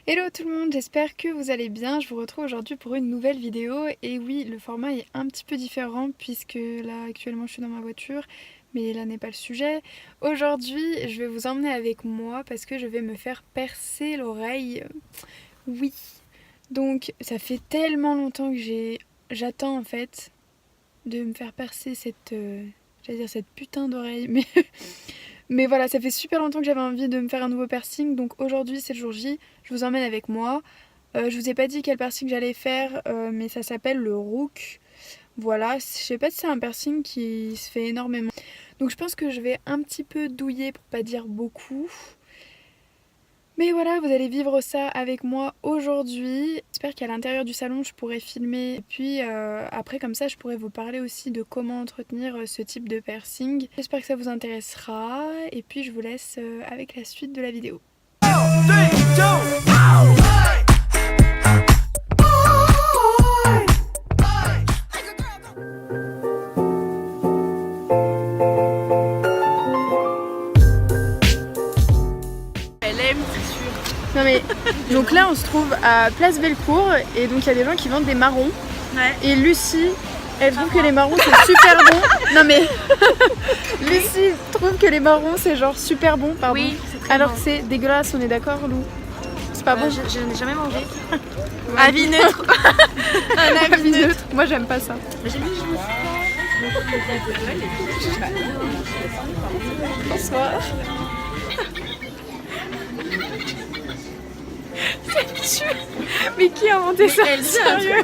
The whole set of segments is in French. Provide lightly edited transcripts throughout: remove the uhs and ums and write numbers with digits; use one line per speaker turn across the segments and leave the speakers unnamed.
Hello tout le monde, j'espère que vous allez bien. Je vous retrouve aujourd'hui pour une nouvelle vidéo. Et oui, le format est un petit peu différent puisque là actuellement je suis dans ma voiture, mais là n'est pas le sujet. Aujourd'hui, je vais vous emmener avec moi parce que je vais me faire percer l'oreille. Oui. Donc ça fait tellement longtemps que j'attends en fait de me faire percer cette putain d'oreille. Mais voilà, ça fait super longtemps que j'avais envie de me faire un nouveau piercing. Donc aujourd'hui c'est le jour J, je vous emmène avec moi. Je vous ai pas dit quel piercing j'allais faire, mais ça s'appelle le Rook. Voilà, je sais pas si c'est un piercing qui se fait énormément. Donc je pense que je vais un petit peu douiller pour pas dire beaucoup. Mais voilà, vous allez vivre ça avec moi aujourd'hui. J'espère qu'à l'intérieur du salon je pourrai filmer. Et puis après comme ça je pourrai vous parler aussi de comment entretenir ce type de piercing. J'espère que ça vous intéressera. Et puis je vous laisse avec la suite de la vidéo. Non mais, donc là on se trouve à Place Bellecour et donc il y a des gens qui vendent des marrons. Ouais. Et Lucie, elle trouve que les marrons c'est super bon. Non mais, Lucie trouve que les marrons c'est genre super bon, pardon. Oui, c'est très alors bon. Que c'est dégueulasse, on est d'accord Lou? C'est pas bon?
Je n'ai jamais mangé.
Ouais. Avis neutre. Un avis neutre. Moi j'aime pas ça.
J'ai mis
Bonsoir. Mais qui a inventé ça? Sérieux?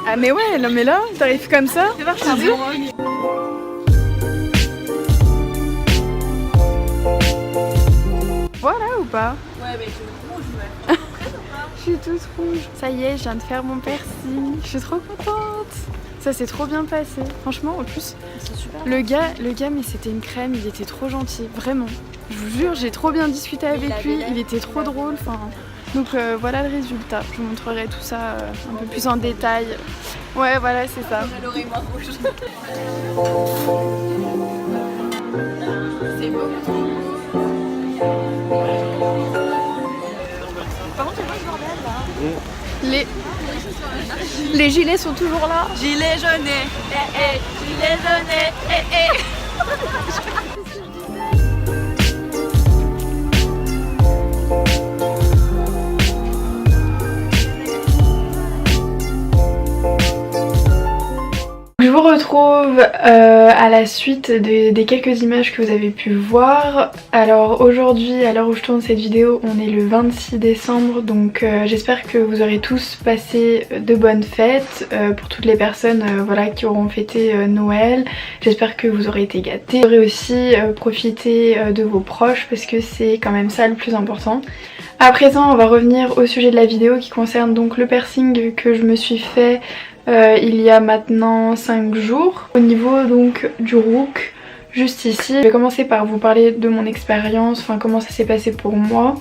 Ah mais ouais, non mais là, t'arrives comme ça.
Fais voir, c'est un bon.
Voilà ou pas?
Ouais, mais tu es rouge, ouais.
Je suis toute rouge. Ça y est, je viens de faire mon piercing. Je suis trop contente. Ça s'est trop bien passé. Franchement, en plus, le gars, mais c'était une crème. Il était trop gentil, vraiment. Je vous jure, j'ai trop bien discuté avec lui. Il était trop drôle. Enfin, donc voilà le résultat. Je vous montrerai tout ça un peu plus en détail. Ouais, voilà, c'est ça.
On a l'oreille moins rouge. C'est beau. Comment tu vois ce bordel là?
Les gilets sont toujours là.
Gilet jaune, gilet jaune,
Je vous retrouve à la suite des quelques images que vous avez pu voir. Alors aujourd'hui, à l'heure où je tourne cette vidéo, on est le 26 décembre, donc j'espère que vous aurez tous passé de bonnes fêtes. Pour toutes les personnes voilà, qui auront fêté Noël, j'espère que vous aurez été gâtés. Vous aurez aussi profité de vos proches parce que c'est quand même ça le plus important. À présent, on va revenir au sujet de la vidéo qui concerne donc le piercing que je me suis fait il y a maintenant 5 jours. Au niveau donc du Rook, juste ici, je vais commencer par vous parler de mon expérience, enfin comment ça s'est passé pour moi.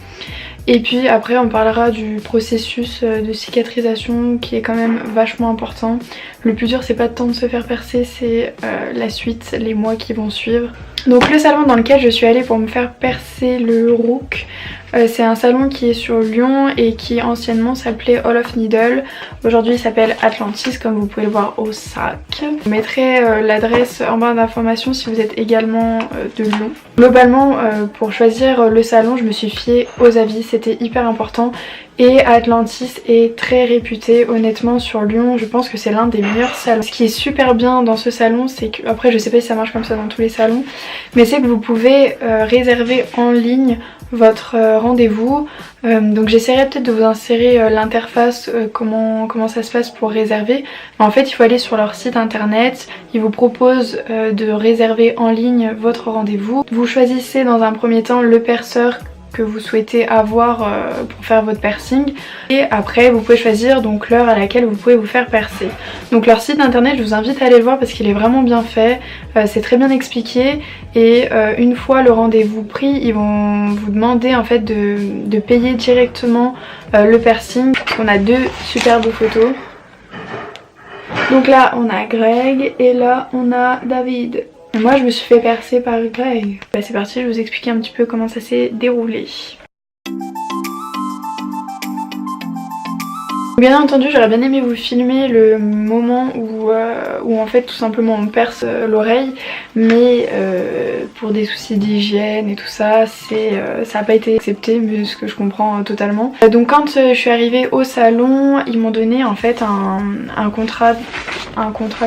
Et puis après on parlera du processus de cicatrisation qui est quand même vachement important. Le plus dur c'est pas tant de se faire percer, c'est la suite, les mois qui vont suivre. Donc le salon dans lequel je suis allée pour me faire percer le Rook, c'est un salon qui est sur Lyon et qui anciennement s'appelait All of Needle. Aujourd'hui il s'appelle Atlantis comme vous pouvez le voir au sac. Je vous mettrai l'adresse en barre d'informations si vous êtes également de Lyon. Globalement pour choisir le salon je me suis fiée aux avis, c'était hyper important. Et Atlantis est très réputé honnêtement sur Lyon, je pense que c'est l'un des meilleurs salons. Ce qui est super bien dans ce salon c'est que, après je sais pas si ça marche comme ça dans tous les salons, mais c'est que vous pouvez réserver en ligne votre rendez-vous. Donc j'essaierai peut-être de vous insérer l'interface, comment ça se passe pour réserver. Mais en fait il faut aller sur leur site internet, ils vous proposent de réserver en ligne votre rendez-vous. Vous choisissez dans un premier temps le perceur que vous souhaitez avoir pour faire votre piercing et après vous pouvez choisir donc l'heure à laquelle vous pouvez vous faire percer. Donc leur site internet je vous invite à aller le voir parce qu'il est vraiment bien fait, c'est très bien expliqué et une fois le rendez-vous pris ils vont vous demander en fait de payer directement le piercing. On a deux superbes photos. Donc là on a Greg et là on a David. Moi je me suis fait percer par Greg. Bah, c'est parti, je vais vous expliquer un petit peu comment ça s'est déroulé. Bien entendu, j'aurais bien aimé vous filmer le moment où en fait tout simplement on perce l'oreille, mais pour des soucis d'hygiène et tout ça, ça n'a pas été accepté, mais ce que je comprends totalement. Donc quand je suis arrivée au salon, ils m'ont donné en fait un contrat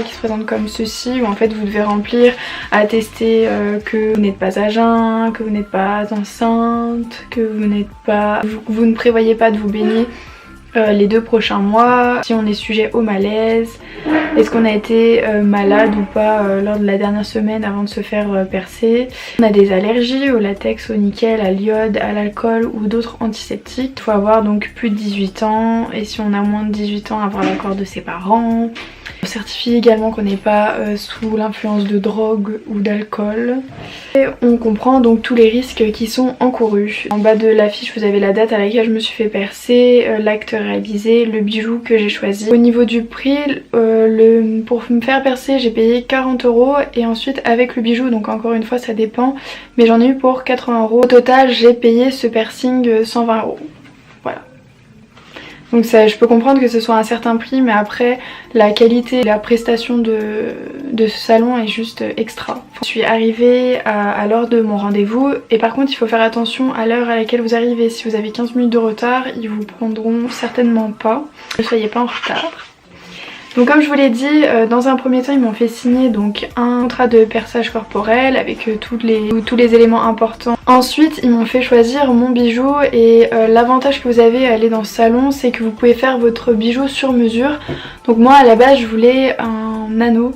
qui se présente comme ceci, où en fait vous devez remplir, attester que vous n'êtes pas à jeun, que vous n'êtes pas enceinte, que vous ne prévoyez pas de vous baigner les 2 prochains mois, si on est sujet au malaise, est-ce qu'on a été malade ou pas lors de la dernière semaine avant de se faire percer, on a des allergies au latex, au nickel, à l'iode, à l'alcool ou d'autres antiseptiques. Il faut avoir donc plus de 18 ans et si on a moins de 18 ans, avoir l'accord de ses parents. On certifie également qu'on n'est pas sous l'influence de drogue ou d'alcool. Et on comprend donc tous les risques qui sont encourus. En bas de l'affiche vous avez la date à laquelle je me suis fait percer, l'acte réalisé, le bijou que j'ai choisi. Au niveau du prix, pour me faire percer j'ai payé 40 € et ensuite avec le bijou, donc encore une fois ça dépend, mais j'en ai eu pour 80 €. Au total j'ai payé ce piercing 120 €. Voilà. Donc ça, je peux comprendre que ce soit un certain prix, mais après la qualité et la prestation de ce salon est juste extra. Je suis arrivée à l'heure de mon rendez-vous et par contre il faut faire attention à l'heure à laquelle vous arrivez. Si vous avez 15 minutes de retard, ils vous prendront certainement pas. Ne soyez pas en retard. Donc comme je vous l'ai dit, dans un premier temps ils m'ont fait signer donc un contrat de perçage corporel avec tous les éléments importants. Ensuite ils m'ont fait choisir mon bijou et l'avantage que vous avez à aller dans ce salon, c'est que vous pouvez faire votre bijou sur mesure. Donc moi à la base je voulais un anneau,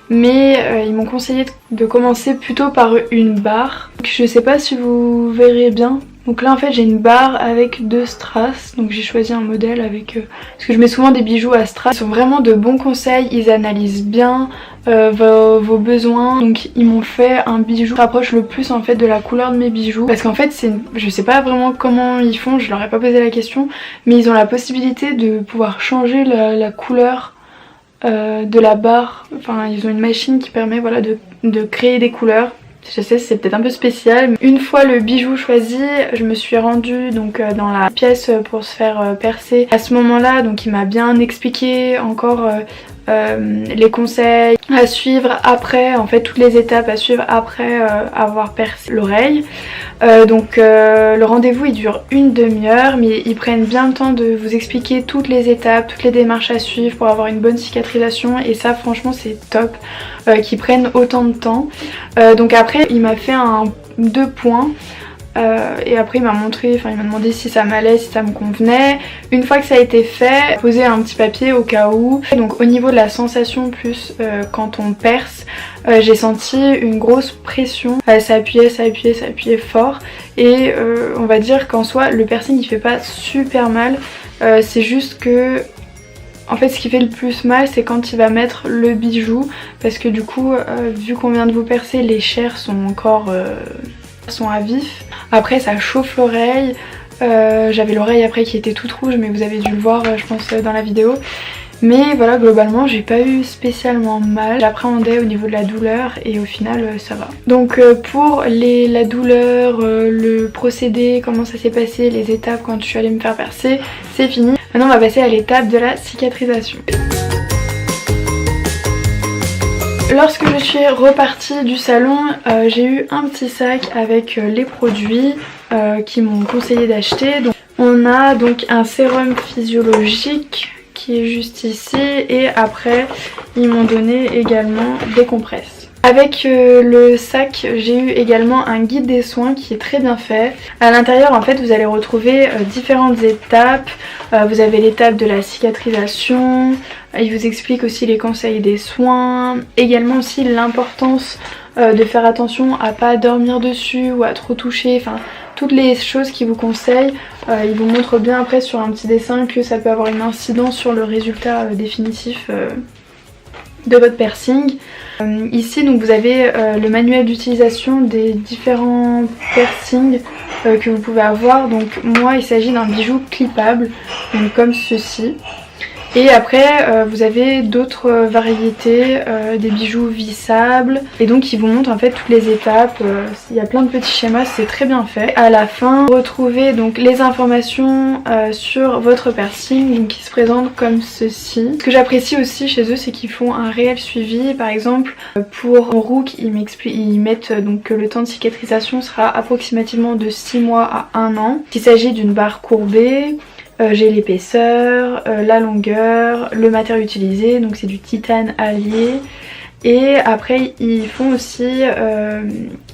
mais ils m'ont conseillé de commencer plutôt par une barre. Donc, je sais pas si vous verrez bien. Donc là en fait j'ai une barre avec 2 strass, donc j'ai choisi un modèle avec... parce que je mets souvent des bijoux à strass. Ils sont vraiment de bons conseils, ils analysent bien vos besoins. Donc ils m'ont fait un bijou qui rapproche le plus en fait de la couleur de mes bijoux. Parce qu'en fait je sais pas vraiment comment ils font, je leur ai pas posé la question. Mais ils ont la possibilité de pouvoir changer la couleur de la barre. Enfin ils ont une machine qui permet voilà, de créer des couleurs. Je sais, c'est peut-être un peu spécial. Une fois le bijou choisi, je me suis rendue donc dans la pièce pour se faire percer. À ce moment-là, donc il m'a bien expliqué encore les conseils à suivre après, en fait toutes les étapes à suivre après avoir percé l'oreille. Donc le rendez-vous il dure une demi-heure, mais ils prennent bien le temps de vous expliquer toutes les étapes, toutes les démarches à suivre pour avoir une bonne cicatrisation, et ça franchement c'est top qu'ils prennent autant de temps. Donc après il m'a fait 2 points. Et après il m'a montré, il m'a demandé si ça m'allait, si ça me convenait. Une fois que ça a été fait, poser un petit papier au cas où. Donc au niveau de la sensation plus quand on perce, j'ai senti une grosse pression. Ça appuyait fort. Et on va dire qu'en soi le piercing il fait pas super mal. C'est juste que en fait ce qui fait le plus mal c'est quand il va mettre le bijou, parce que du coup vu qu'on vient de vous percer, les chairs sont encore sont à vif. Après ça chauffe l'oreille, j'avais l'oreille après qui était toute rouge, mais vous avez dû le voir je pense dans la vidéo. Mais voilà, globalement j'ai pas eu spécialement mal. J'appréhendais au niveau de la douleur et au final ça va. Donc pour la douleur, le procédé, comment ça s'est passé, les étapes quand je suis allée me faire percer, c'est fini. Maintenant on va passer à l'étape de la cicatrisation. Lorsque je suis repartie du salon, j'ai eu un petit sac avec les produits qui m'ont conseillé d'acheter. Donc, on a donc un sérum physiologique qui est juste ici, et après ils m'ont donné également des compresses. Avec le sac j'ai eu également un guide des soins qui est très bien fait. À l'intérieur en fait vous allez retrouver différentes étapes. Vous avez l'étape de la cicatrisation, il vous explique aussi les conseils des soins, également aussi l'importance de faire attention à pas dormir dessus ou à trop toucher, enfin toutes les choses qu'ils vous conseillent. Il vous montre bien après sur un petit dessin que ça peut avoir une incidence sur le résultat définitif de votre piercing. Ici donc vous avez le manuel d'utilisation des différents piercings que vous pouvez avoir. Donc moi il s'agit d'un bijou clippable, donc comme ceci. Et après vous avez d'autres variétés, des bijoux vissables, et donc ils vous montrent en fait toutes les étapes. Il y a plein de petits schémas, c'est très bien fait. À la fin vous retrouvez donc les informations sur votre piercing, donc qui se présentent comme ceci. Ce que j'apprécie aussi chez eux, c'est qu'ils font un réel suivi. Par exemple pour mon Rook ils mettent donc que le temps de cicatrisation sera approximativement de 6 mois à 1 an. Il s'agit d'une barre courbée. J'ai l'épaisseur, la longueur, le matériau utilisé, donc c'est du titane allié. Et après ils font aussi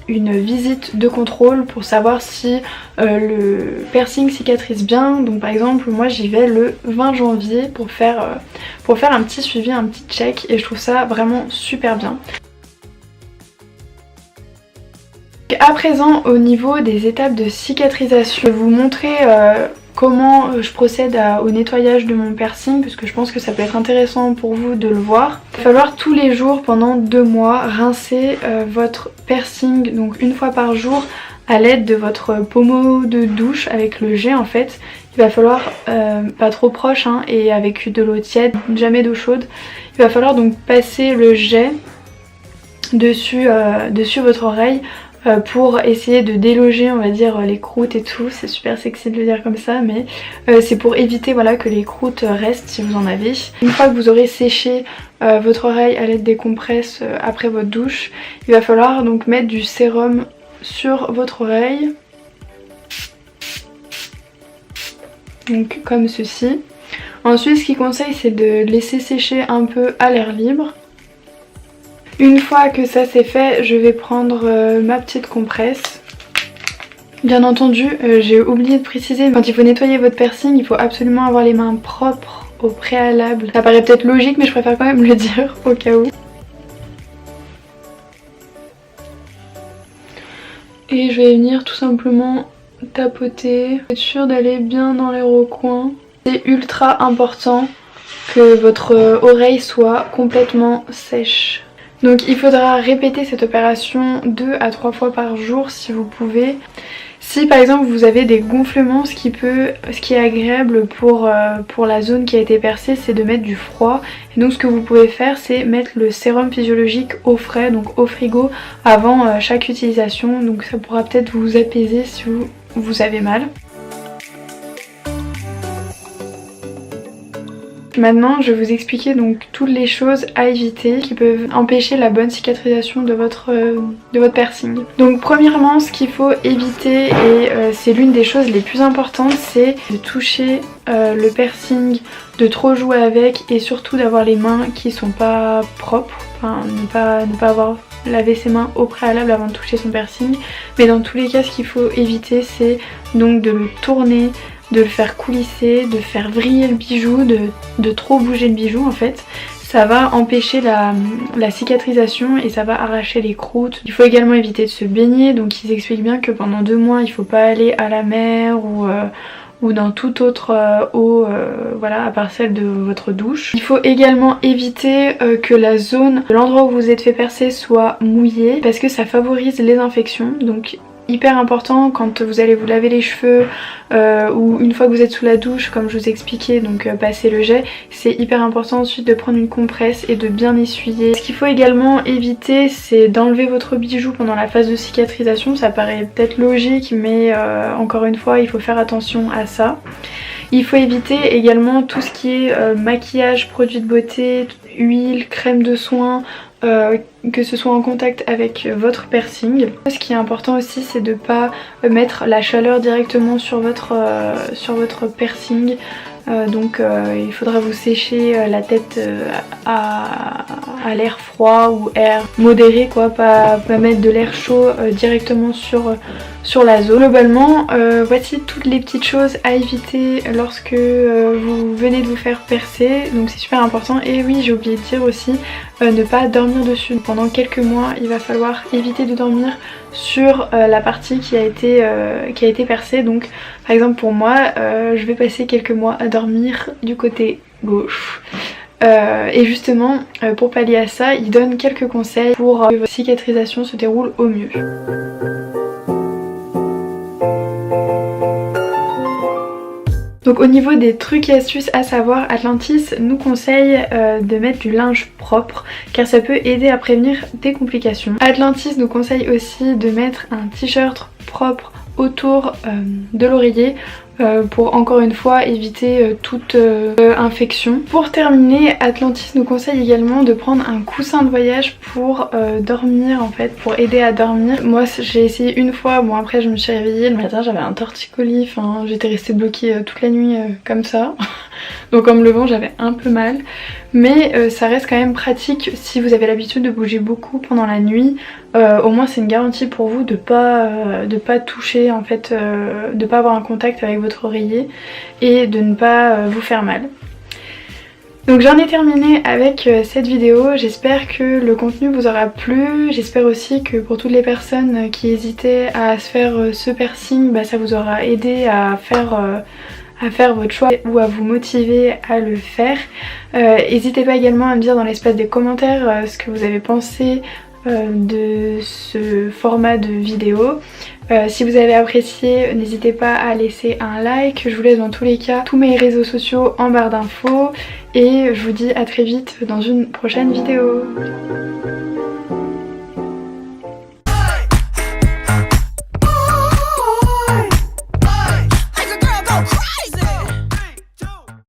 une visite de contrôle pour savoir si le piercing cicatrise bien. Donc par exemple moi j'y vais le 20 janvier pour faire un petit suivi, un petit check, et je trouve ça vraiment super bien. À présent, au niveau des étapes de cicatrisation, je vais vous montrer comment je procède au nettoyage de mon piercing, parce que je pense que ça peut être intéressant pour vous de le voir. Il va falloir tous les jours pendant 2 mois rincer votre piercing, donc une fois par jour, à l'aide de votre pommeau de douche avec le jet en fait. Il va falloir, pas trop proche hein, et avec de l'eau tiède, jamais d'eau chaude. Il va falloir donc passer le jet dessus votre oreille pour essayer de déloger on va dire les croûtes et tout. C'est super sexy de le dire comme ça, mais c'est pour éviter voilà que les croûtes restent si vous en avez. Une fois que vous aurez séché votre oreille à l'aide des compresses après votre douche, il va falloir donc mettre du sérum sur votre oreille, donc comme ceci. Ensuite ce qu'il conseille c'est de laisser sécher un peu à l'air libre. Une fois que ça c'est fait, je vais prendre ma petite compresse. Bien entendu, j'ai oublié de préciser, quand il faut nettoyer votre piercing, il faut absolument avoir les mains propres au préalable. Ça paraît peut-être logique, mais je préfère quand même le dire au cas où. Et je vais venir tout simplement tapoter, être sûr d'aller bien dans les recoins. C'est ultra important que votre oreille soit complètement sèche. Donc il faudra répéter cette opération 2 à 3 fois par jour si vous pouvez. Si par exemple vous avez des gonflements, ce qui est agréable pour la zone qui a été percée, c'est de mettre du froid. Et donc ce que vous pouvez faire, c'est mettre le sérum physiologique au frais, donc au frigo, avant chaque utilisation. Donc ça pourra peut-être vous apaiser si vous avez mal. Maintenant je vais vous expliquer donc toutes les choses à éviter qui peuvent empêcher la bonne cicatrisation de votre piercing. Donc premièrement ce qu'il faut éviter, et c'est l'une des choses les plus importantes, c'est de toucher le piercing, de trop jouer avec, et surtout d'avoir les mains qui sont pas propres, enfin ne pas avoir lavé ses mains au préalable avant de toucher son piercing. Mais dans tous les cas ce qu'il faut éviter c'est donc de le tourner, de le faire coulisser, de faire vriller le bijou, de trop bouger le bijou en fait. Ça va empêcher la cicatrisation et ça va arracher les croûtes. Il faut également éviter de se baigner, donc ils expliquent bien que pendant 2 mois il faut pas aller à la mer ou dans toute autre eau voilà, à part celle de votre douche. Il faut également éviter que la zone, l'endroit où vous êtes fait percer soit mouillé, parce que ça favorise les infections. Donc hyper important quand vous allez vous laver les cheveux ou une fois que vous êtes sous la douche, comme je vous expliquais, donc passer le jet, c'est hyper important ensuite de prendre une compresse et de bien essuyer. Ce qu'il faut également éviter, c'est d'enlever votre bijou pendant la phase de cicatrisation. Ça paraît peut-être logique, mais encore une fois il faut faire attention à ça. Il faut éviter également tout ce qui est maquillage, produits de beauté, huile, crème de soin, que ce soit en contact avec votre piercing. Ce qui est important aussi c'est de ne pas mettre la chaleur directement sur votre piercing. Donc il faudra vous sécher la tête à l'air froid ou air modéré quoi, pas mettre de l'air chaud directement sur la zone. Globalement voici toutes les petites choses à éviter lorsque vous venez de vous faire percer, donc c'est super important. Et oui, j'ai oublié de dire aussi ne pas dormir dessus. Pendant quelques mois il va falloir éviter de dormir sur la partie qui a été percée. Donc par exemple pour moi je vais passer quelques mois à dormir du côté gauche. Et justement pour pallier à ça, il donne quelques conseils pour que votre cicatrisation se déroule au mieux. Donc au niveau des trucs et astuces à savoir, Atlantis nous conseille de mettre du linge propre car ça peut aider à prévenir des complications. Atlantis nous conseille aussi de mettre un t-shirt propre autour de l'oreiller pour encore une fois éviter toute infection. Pour terminer, Atlantis nous conseille également de prendre un coussin de voyage pour dormir en fait, pour aider à dormir. Moi j'ai essayé une fois, bon après je me suis réveillée le matin, j'avais un torticolis, enfin j'étais restée bloquée toute la nuit comme ça. Donc en me levant j'avais un peu mal, mais ça reste quand même pratique si vous avez l'habitude de bouger beaucoup pendant la nuit. Au moins c'est une garantie pour vous de pas toucher en fait, de pas avoir un contact avec votre oreiller et de ne pas vous faire mal. Donc j'en ai terminé avec cette vidéo, j'espère que le contenu vous aura plu, j'espère aussi que pour toutes les personnes qui hésitaient à se faire ce piercing, bah, ça vous aura aidé à faire votre choix ou à vous motiver à le faire. N'hésitez pas également à me dire dans l'espace des commentaires ce que vous avez pensé de ce format de vidéo. Si vous avez apprécié, n'hésitez pas à laisser un like. Je vous laisse dans tous les cas tous mes réseaux sociaux en barre d'infos et je vous dis à très vite dans une prochaine vidéo.